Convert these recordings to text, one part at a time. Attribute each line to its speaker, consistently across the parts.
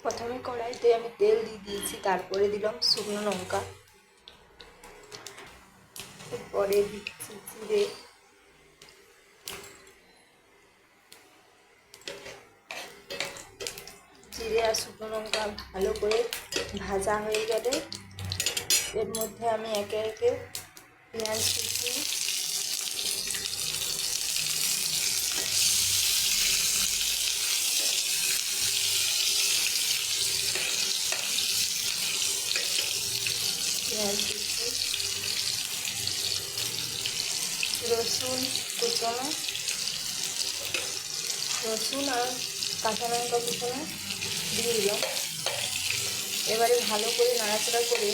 Speaker 1: প্রথমে কড়াইতে আমি তেল দিয়ে দিয়েছি, তারপরে দিলাম শুকনো লঙ্কা, এরপরে দিচ্ছি জিরে, জিরে আর শুকনো লঙ্কা ভালো করে ভাজা হয়ে গেলে এর মধ্যে আমি একে একে পেঁয়াজ কুচি, রসুন কুচনো, রসুন আর কাঁচা লঙ্কা কুচনো দিয়ে দিলাম। এবারে ভালো করে নাড়াচাড়া করে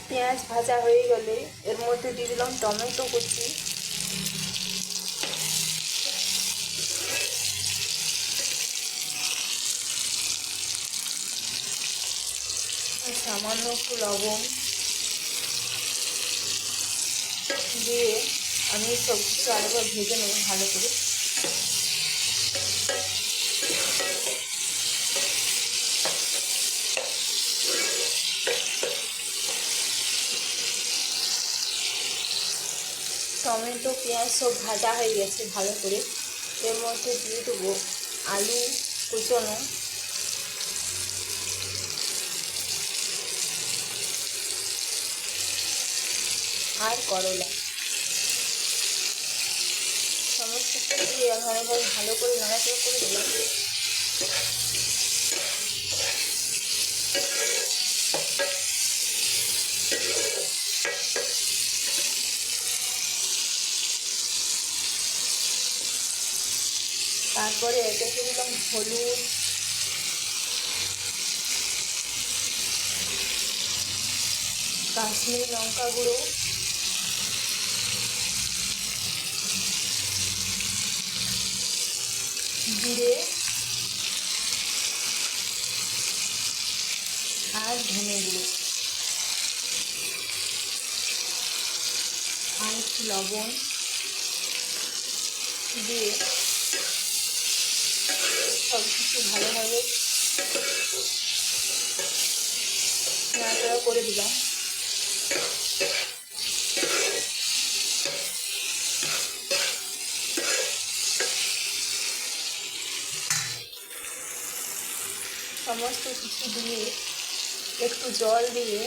Speaker 1: পেঁয়াজ ভাজা হয়ে গেলে এর মধ্যে দিয়ে দিলাম টমেটো কুচি, সামান্য একটু লবণ দিয়ে আমি সব কিছু আরেকবার ভেজে নেব ভালো করে। টমেটো পেঁয়াজ সব ভাজা হয়ে গেছে ভালো করে, এর মধ্যে দিয়ে দেবো আলু কুচনো, আর করলা, সমস্ত কিছু দিয়ে আমি অনেকভাবে ভালো করে নাড়াচাড়া করে দিলাম। তারপরে এতে দিলাম হলুদ, কাশ্মীরি লঙ্কা গুঁড়ো, জিরে আর ধনে গুঁড়ো, আর একটু লবণ দিয়ে সব কিছু ভালোভাবে নাড়াচাড়া করে দিলাম। সমস্ত কিছু দিয়ে একটু জল দিয়ে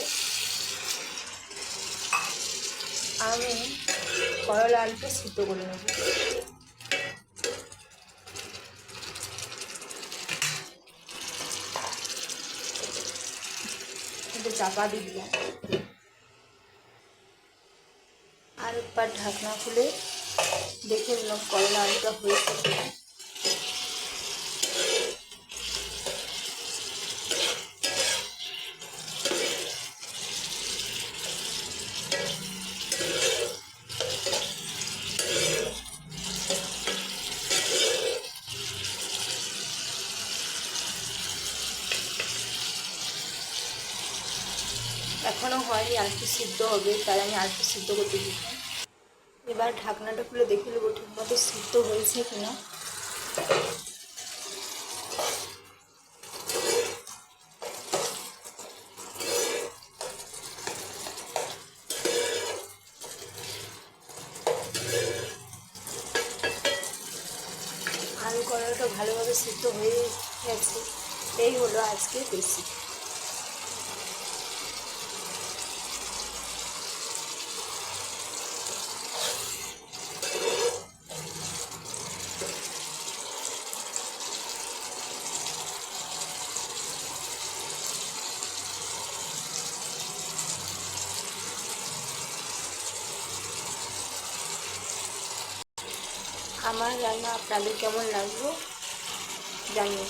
Speaker 1: আমি করলা আলুটা সিদ্ধ করে নেব। একটু চাপা দিয়ে দিলাম, আর একবার ঢাকনা খুলে দেখে নিলাম করলা আলুটা হয়েছে কিনা। এখনও হয়নি, আর একটু সিদ্ধ হবে, তাই আমি আর একটু সিদ্ধ করতে দিচ্ছি। এবার ঢাকনাটা খুলে দেখে নেবো ঠিকমতো সিদ্ধ হয়েছে কিনা। আলু কড়াইটা ভালোভাবে সিদ্ধ হয়ে গেছে। এই হলো আজকে রেসিপি। আমার রান্না আপনাদের কেমন লাগলো জানিও।